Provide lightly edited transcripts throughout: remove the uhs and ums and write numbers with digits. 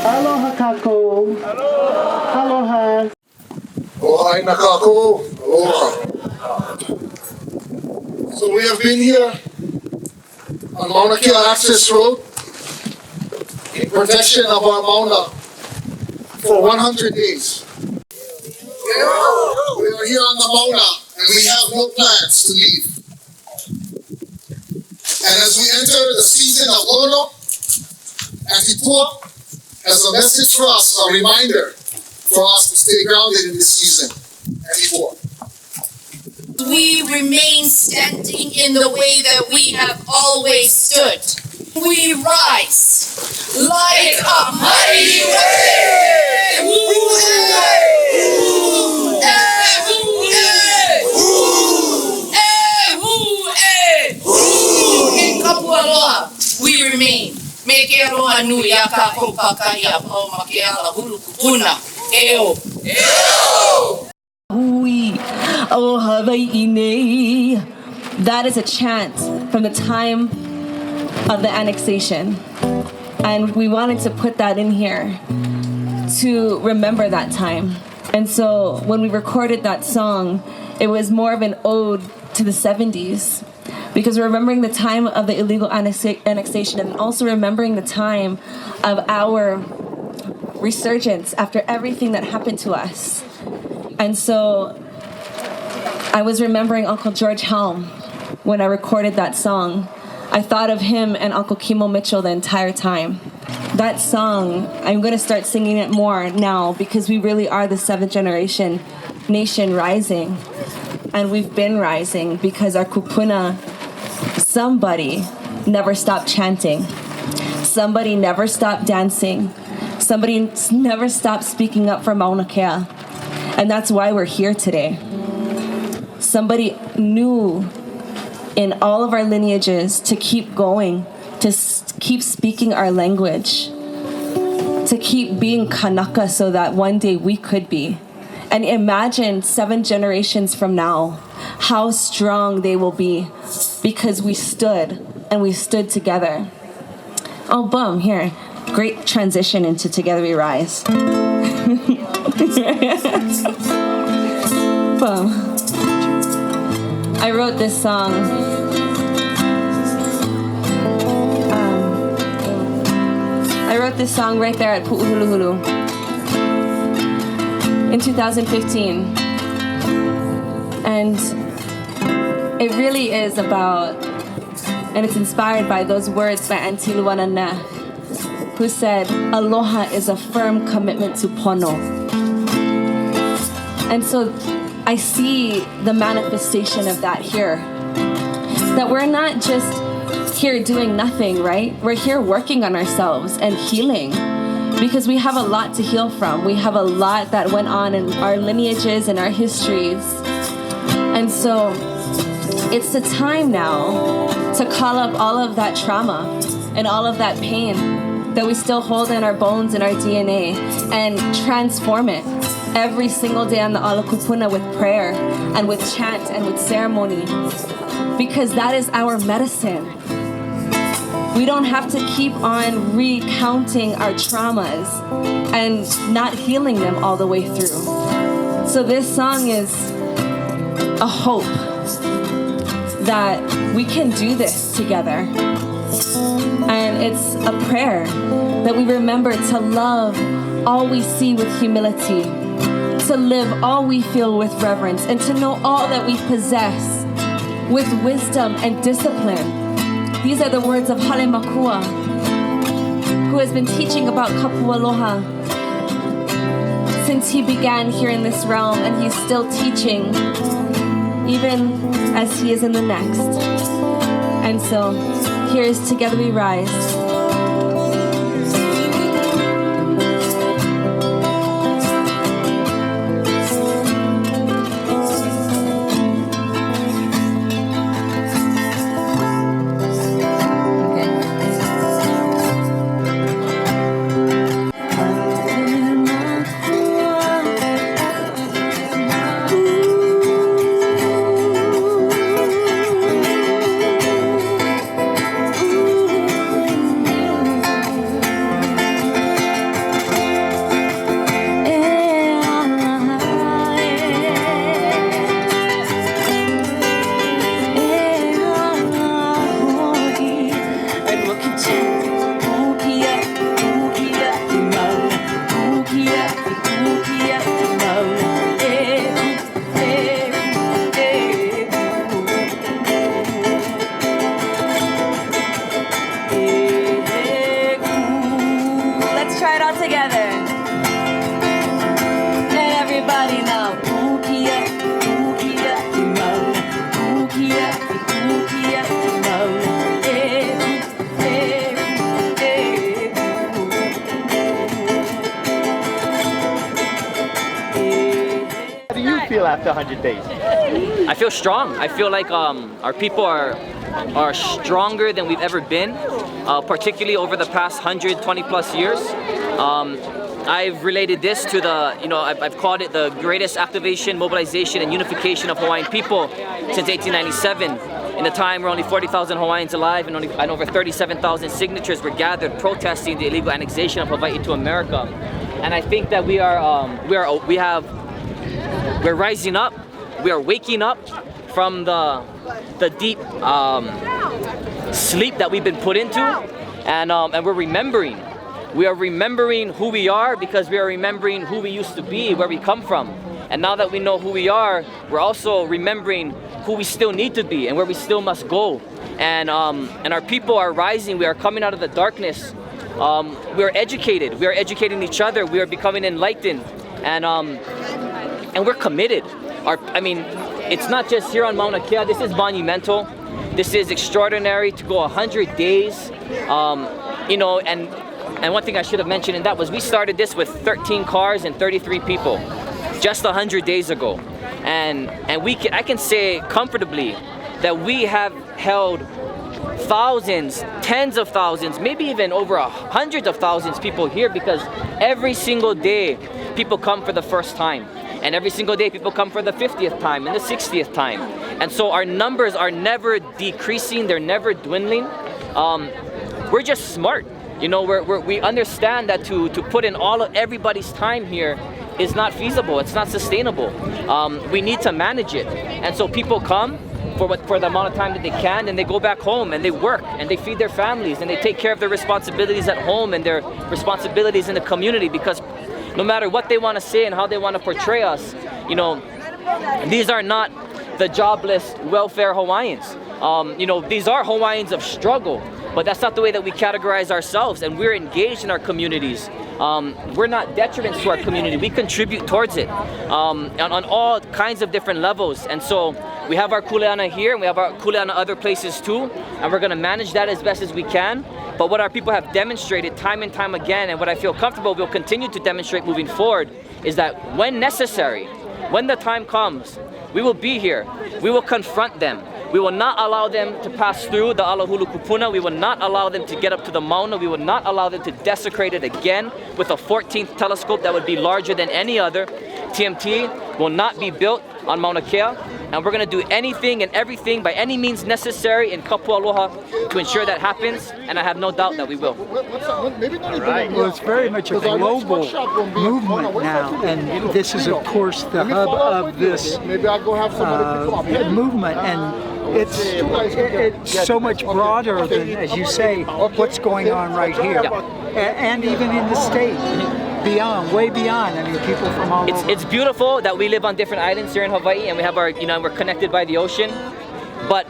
Aloha kako. Aloha. Aloha nakako. Aloha. So we have been here on Mauna Kea Access Road in protection of our Mauna for 100 days. We are here on the Mauna and we have no plans to leave. And as we enter the season of Ono, Atipua has a message for us, a reminder for us to stay grounded in this season. Atipua. We remain standing in the way that we have always stood. We rise like a mighty wave. In Kapualoha, we remain. Me ke aroha nui a ka kopaka i a pau ma ke ala hulu kupuna. Eo. Hui, aloha wai'inei. That is a chant from the time of the annexation. And we wanted to put that in here to remember that time. And so when we recorded that song, it was more of an ode to the 70s. Because we're remembering the time of the illegal annexation and also remembering the time of our resurgence after everything that happened to us. And so I was remembering Uncle George Helm when I recorded that song. I thought of him and Uncle Kimo Mitchell the entire time. That song, I'm going to start singing it more now because we really are the seventh generation nation rising. And we've been rising because our kupuna, somebody never stopped chanting. Somebody never stopped dancing. Somebody never stopped speaking up for Mauna Kea. And that's why we're here today. Somebody knew in all of our lineages to keep going, to keep speaking our language, to keep being Kanaka so that one day we could be. And imagine 7 generations from now, how strong they will be because we stood and we stood together. Oh, boom, here. Great transition into Together We Rise. Boom. I wrote this song. I wrote this song right there at Pu'uhuluhulu in 2015. And it really is about, and it's inspired by those words by Auntie Luanana, who said, aloha is a firm commitment to pono. And so I see the manifestation of that here. That we're not just here doing nothing, right? We're here working on ourselves and healing because we have a lot to heal from. We have a lot that went on in our lineages and our histories. And so it's the time now to call up all of that trauma and all of that pain that we still hold in our bones and our DNA and transform it every single day on the Ala Kupuna with prayer and with chant and with ceremony, because that is our medicine. We don't have to keep on recounting our traumas and not healing them all the way through. So this song is a hope that we can do this together. And it's a prayer that we remember to love all we see with humility, to live all we feel with reverence, and to know all that we possess with wisdom and discipline. These are the words of Hale Makua, who has been teaching about Kapualoha since he began here in this realm, and he's still teaching even as he is in the next. And so here is Together We Rise. after 100 days? I feel strong. I feel like our people are stronger than we've ever been, particularly over the past 120 plus years. I've related this to I've called it the greatest activation, mobilization, and unification of Hawaiian people since 1897. In a time where only 40,000 Hawaiians alive and over 37,000 signatures were gathered protesting the illegal annexation of Hawaii to America. And I think that we're rising up, we are waking up from the deep sleep that we've been put into, and we're remembering. We are remembering who we are because we are remembering who we used to be, where we come from. And now that we know who we are, we're also remembering who we still need to be and where we still must go. And our people are rising. We are coming out of the darkness. We are educated. We are educating each other. We are becoming enlightened, and we're committed. It's not just here on Mauna Kea. This is monumental. This is extraordinary to go 100 days. And one thing I should have mentioned in that was we started this with 13 cars and 33 people just 100 days ago. And I can say comfortably that we have held thousands, tens of thousands, maybe even over hundreds of thousands people here, because every single day people come for the first time. And every single day people come for the 50th time and the 60th time. And so our numbers are never decreasing, they're never dwindling. We're just smart. We understand that to put in everybody's time here is not feasible, it's not sustainable. We need to manage it. And so people come for the amount of time that they can, and they go back home and they work and they feed their families and they take care of their responsibilities at home and their responsibilities in the community, because no matter what they want to say and how they want to portray us, these are not the jobless welfare Hawaiians. These are Hawaiians of struggle, but that's not the way that we categorize ourselves, and we're engaged in our communities. We're not detriments to our community. We contribute towards it on all kinds of different levels. And so we have our kuleana here, and we have our kuleana other places too, and we're going to manage that as best as we can. But what our people have demonstrated time and time again, and what I feel comfortable we'll continue to demonstrate moving forward, is that when necessary, when the time comes, we will be here. We will confront them. We will not allow them to pass through the Alahulu Kupuna. We will not allow them to get up to the Mauna. We will not allow them to desecrate it again with a 14th telescope that would be larger than any other. TMT will not be built on Mauna Kea, and we're going to do anything and everything by any means necessary in Kapua Aloha to ensure that happens, and I have no doubt that we will. Well, it's very much a global movement now, and this is, of course, the hub of this movement, and it's so much broader than, as you say, what's going on right here, and even in the state. Beyond, way beyond. I mean, people from all over. It's beautiful that we live on different islands here in Hawaii, and we have we're connected by the ocean. But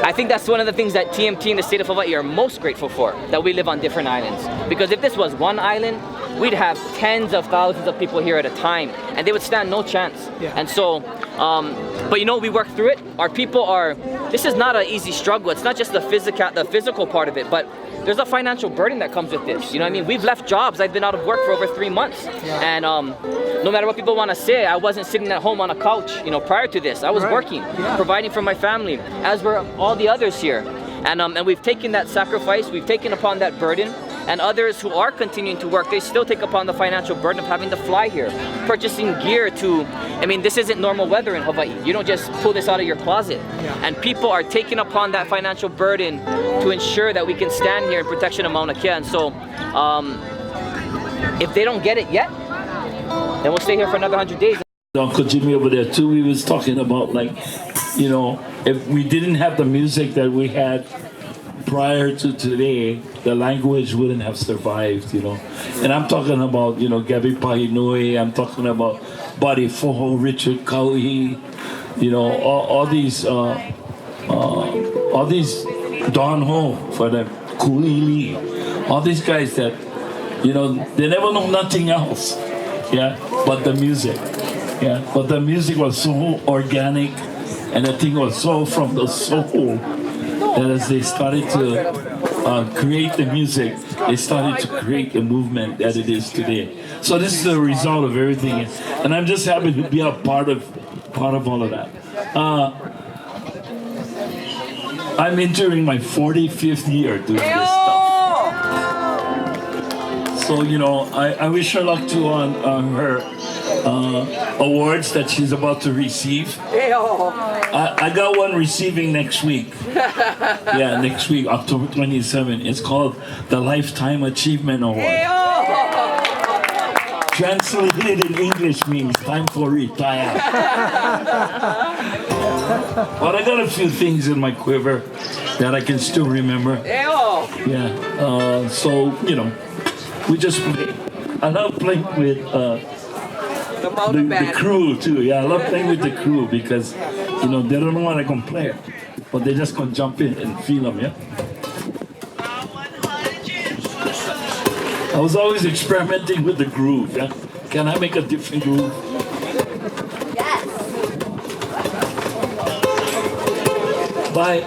I think that's one of the things that TMT and the state of Hawaii are most grateful for, that we live on different islands. Because if this was one island, we'd have tens of thousands of people here at a time, and they would stand no chance. Yeah. And so, but we work through it. Our people this is not an easy struggle. It's not just the physical part of it, but there's a financial burden that comes with this. We've left jobs. I've been out of work for over 3 months. Yeah. And no matter what people want to say, I wasn't sitting at home on a couch, prior to this. I was working, providing for my family, as were all the others here. And we've taken that sacrifice, we've taken upon that burden, and others who are continuing to work, they still take upon the financial burden of having to fly here, purchasing gear this isn't normal weather in Hawaii. You don't just pull this out of your closet. Yeah. And people are taking upon that financial burden to ensure that we can stand here in protection of Mauna Kea. And so, if they don't get it yet, then we'll stay here for another 100 days. Uncle Jimmy over there too, we was talking about if we didn't have the music that we had prior to today, the language wouldn't have survived, And I'm talking about, Gabi Pahinui, I'm talking about Buddy Foho, Richard Kauhi, all these Don Ho for the Kulili, all these guys that, they never know nothing else, but the music, But the music was so organic, and the thing was so from the soul, that as they started to create the music, they started to create the movement that it is today. So this is the result of everything, and I'm just happy to be a part of all of that. I'm entering my 45th year doing this stuff. So, you know, I wish her luck too on her awards that she's about to receive. I got one receiving next week. Yeah, next week, October 27. It's called the Lifetime Achievement Award. Translated in English means time for retire. But I got a few things in my quiver that I can still remember. Yeah, so, you know, we just play. I love playing with the crew too. Yeah, I love playing with the crew because, you know, they don't know what I can play, but they just gonna jump in and feel them, yeah? I was always experimenting with the groove, yeah? Can I make a different groove? Yes. Bye.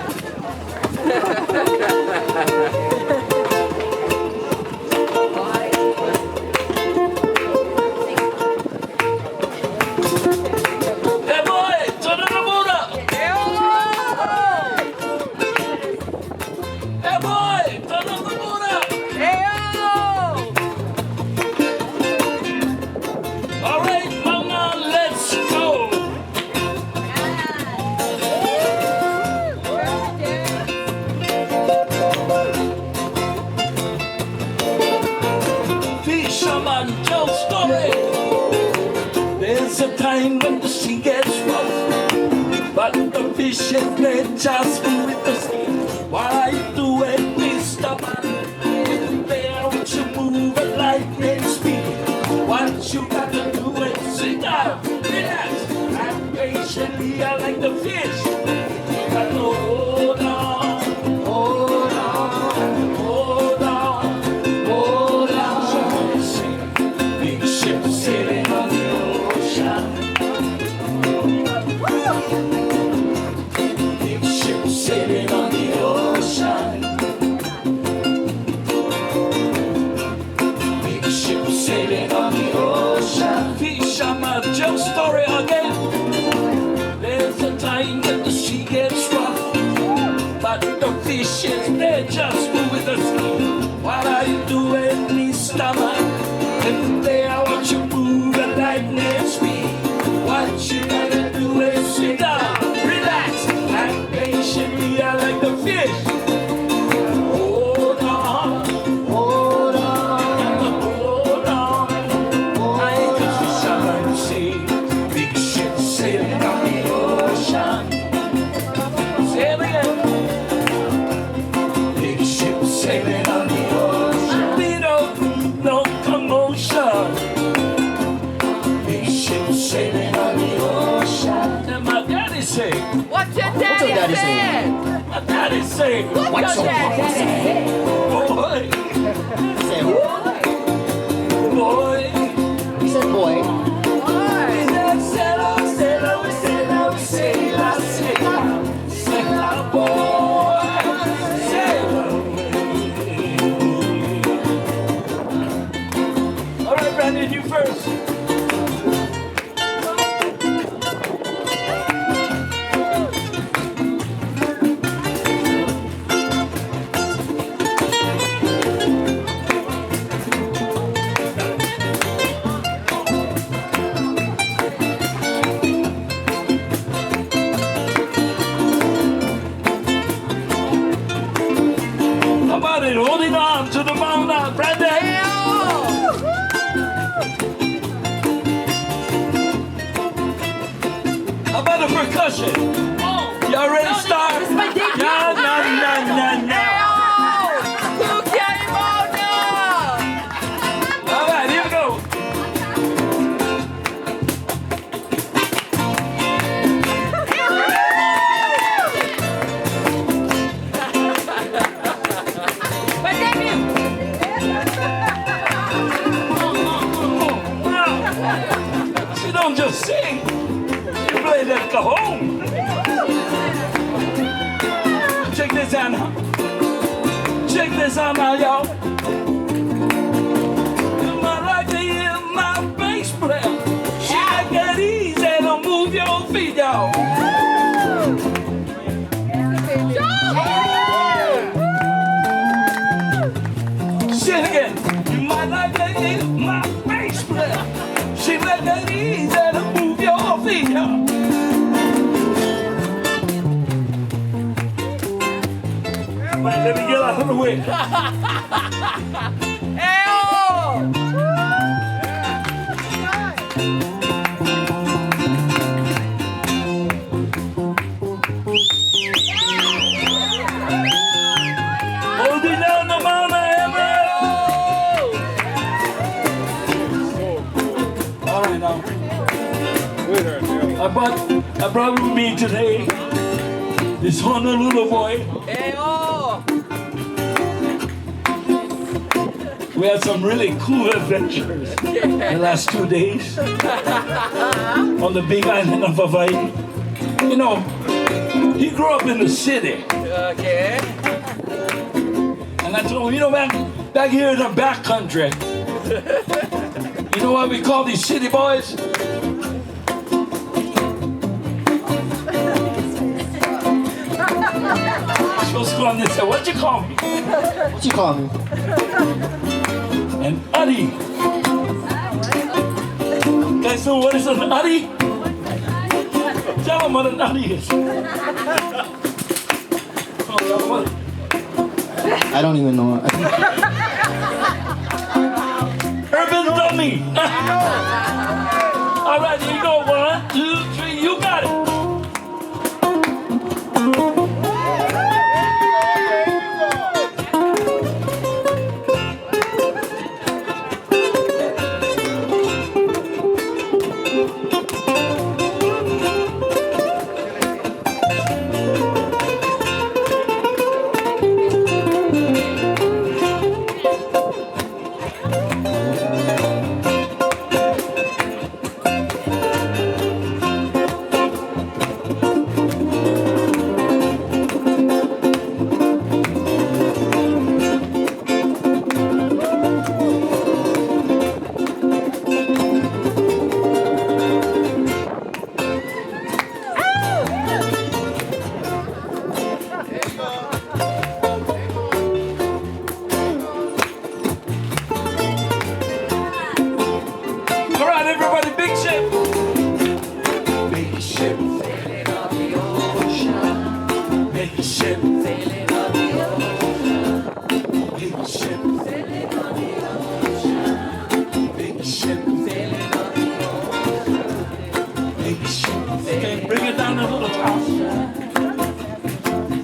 When the sea gets rough, but the fishes play just with the sea. While I do it, we stop and there want you move at lightning speed. What you got to do is sit down, relax, and patiently I like the fish. Got to hold on, hold on, hold on, hold on. Big ship sailing on the ocean. Big ship sailing on the ocean. Big ship sailing on the ocean. Fisherman, just story again. There's a time when the sea gets rough, but the fishes, they just move with the sea. What are you doing, Mr. Man? And they are what you move at lightning speed. What you gotta do is sit down, relax, and patiently I like the fish. Hold on, hold on, hold on. I ain't just a fisherman, you see. Big ship sailing on the ocean. Say it again. Big ship sailing on the ocean. We don't need no commotion. Big ship sailing on the ocean. And my daddy say, What's your daddy say? my daddy say, What's your daddy say? boy, Say boy. boy. He said boy. He said, sailor, sailor, sailor, sailor, sailor, sailor, boy, sailor. All right, Brandon, you first. How about it? Holding on to the Mauna, Brandon. How about the percussion? You ready to start? This is my debut. No. All right, here we go. Wow. She don't just sing. She play that cajon. roses on my yard. My life is my bass player. She make it easy to move your feet, y'all. Say it again. My life is my bass player. She make it easy to move your feet, y'all. Let me get out of the way. Holding down the Mauna Kea. All right now. I brought with me today this Honolulu boy. We had some really cool adventures the last 2 days on the big island of Hawaii. You know, he grew up in the city. Okay. And I told him, you know, man, back here in the back country, you know what we call these city boys? You're supposed to go on this side. What'd you call me? What you call me? An uddy. Guys know what is an uddy? Tell them what an uddy is. I don't even know. Urban dummy. All right, here you go. 1, 2, 3. You got it.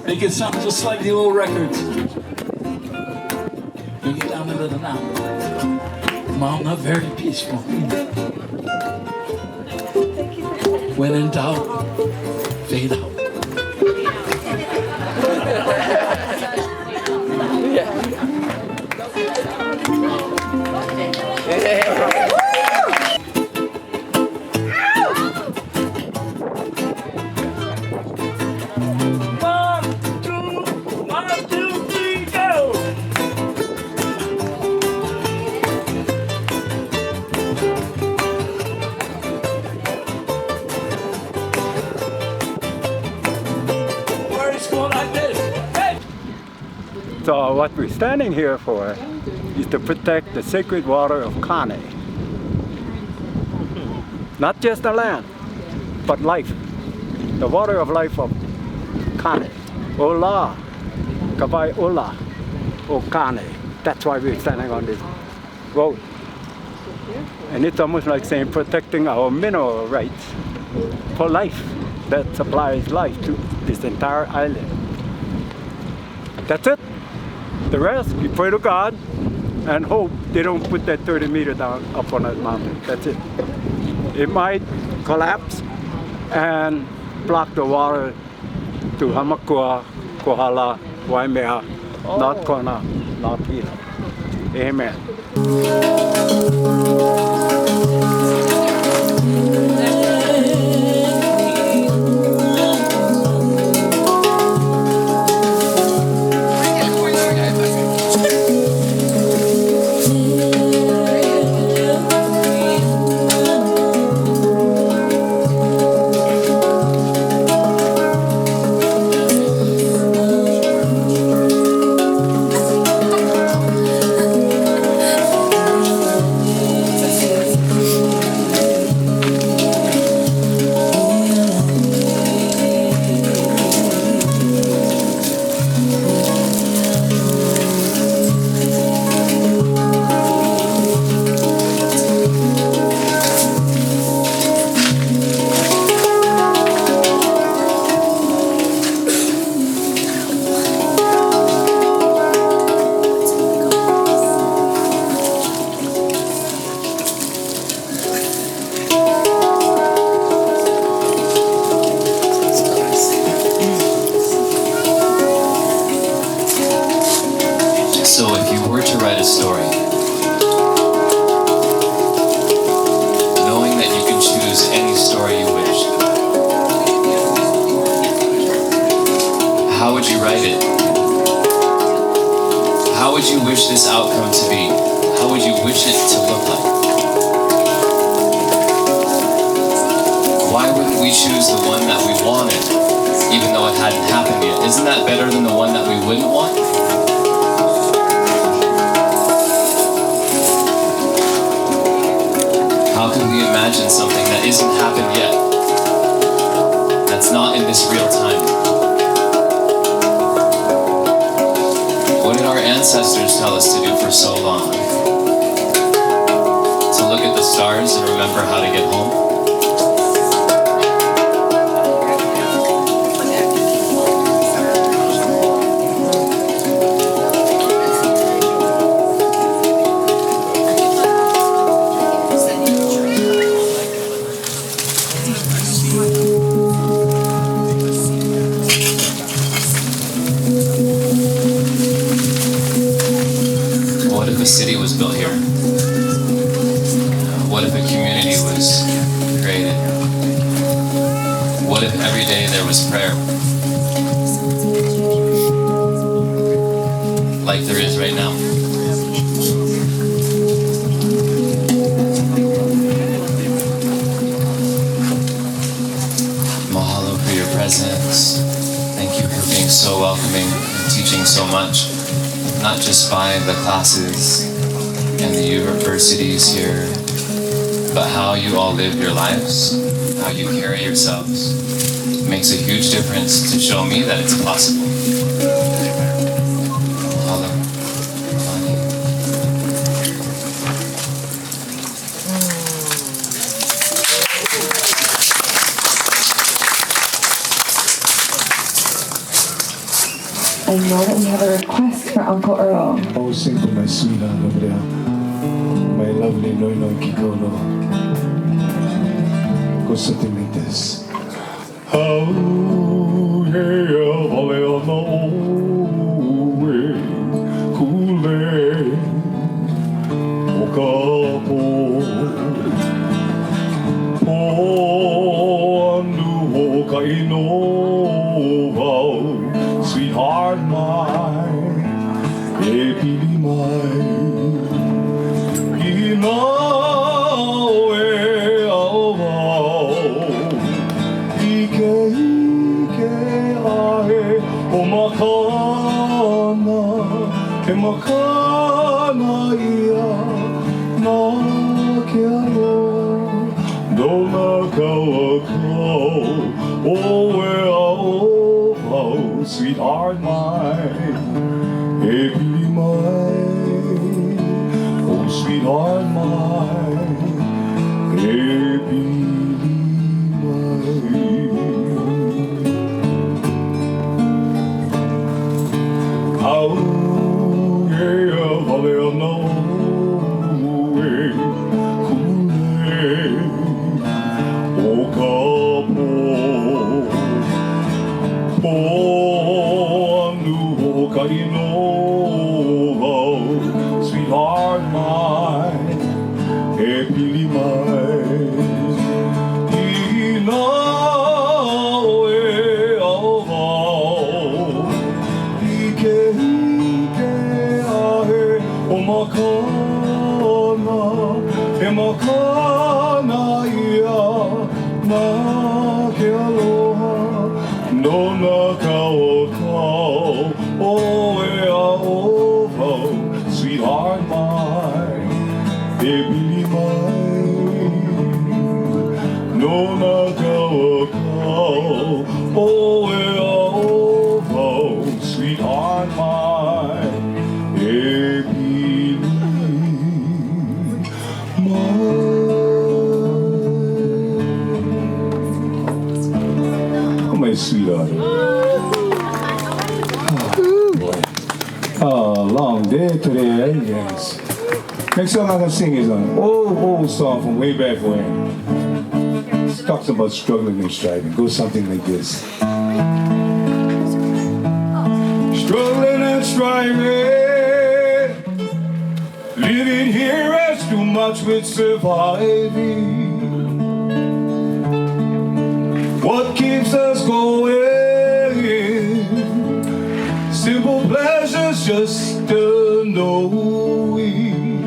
Make it sound just like the old records. Bring it down into the now. Mauna, very peaceful. When in doubt, fade out. So what we're standing here for is to protect the sacred water of Kane. Not just the land, but life. The water of life of Kane. Ola, Kawai Ola, O Kane. That's why we're standing on this road. And it's almost like saying protecting our mineral rights for life that supplies life to this entire island. That's it. The rest, we pray to God and hope they don't put that 30 meter down up on that mountain. That's it. It might collapse and block the water to Hamakua, Kohala, Waimea, not Kona, not Hina. Amen. story. Knowing that you can choose any story you wish. How would you write it? How would you wish this outcome to be? How would you wish it to look like? Why wouldn't we choose the one that we wanted, even though it hadn't happened yet? Isn't that better than the one that we wouldn't want? How can we imagine something that isn't happened yet? That's not in this real time. What did our ancestors tell us to do for so long? To look at the stars and remember how to get home? A city was built here? What if a community was created? What if every day there was prayer? Like there is right now. Mahalo for your presence. Thank you for being so welcoming and teaching so much. Not just by the classes and the universities here, but how you all live your lives, how you carry yourselves. It makes a huge difference to show me that it's possible. Mahalo. I know that we have a request for Uncle Earl. I was sing for my sweetheart over there, my lovely Noland Kikono. Goes something like this. Sweetheart mine, baby mine, you know Ike ahe o makana ia na ke alo no na kawakau o sweetheart mine, baby mine, oh sweetheart mine, baby mine. Oh yeah, vale no way, kule, oh kapo. Sweetheart mine, happily mine, Ike ahe o makana ia na ke aloha no na kawakau sweetheart mine, baby mine, no na kawakau sweetheart mine, baby mine. Oh, my sweetheart. Long day today, yes. Next song I'm gonna sing is an old song from way back when. It talks about struggling and striving. Goes something like this. Struggling and striving, much with surviving. What keeps us going? Simple pleasures, just the knowing.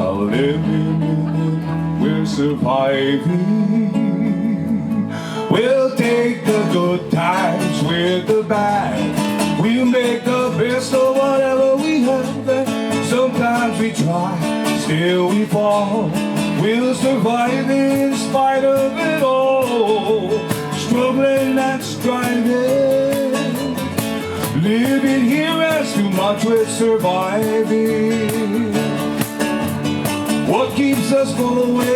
Our living, we're surviving. We'll take the good times with the bad. We'll make the best of whatever we have. Sometimes we try, still we fall. We'll survive in spite of it all. Struggling and striving. Living here has too much with surviving. What keeps us going?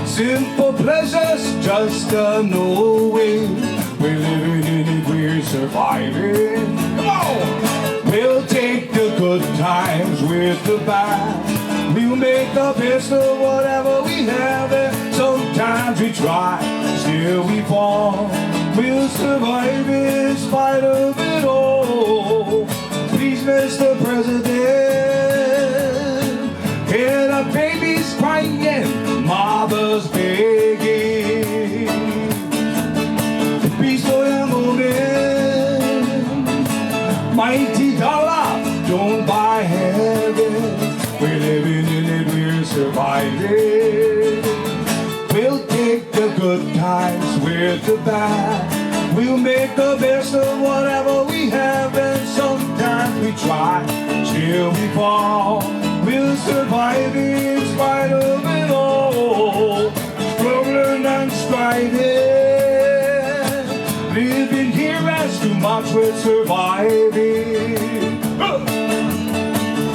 Simple pleasures, just a knowing. We're living in it, we're surviving. Come on! We'll take the good times with the bad. We'll make the best of whatever we have. And sometimes we try, still we fall. We'll survive in spite of it all. Please, Mr. President, hear the babies crying, mothers begging. Peace for young women, mighty dollar, don't buy heaven. We're living in it, we're surviving. We'll take the good times with the bad. We'll make the best of whatever we have. And sometimes we try, still we fall. We'll survive in spite of it all. Struggling and striving. Living here has too much with surviving.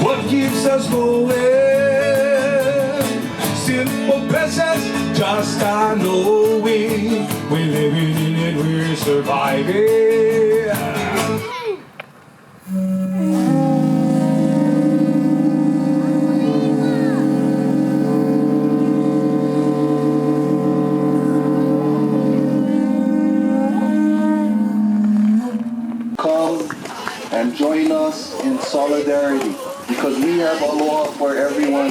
What keeps us going? Simple pleasures, just our knowing. We're living in it, we're surviving. Come and join us in solidarity, because we have aloha for everyone.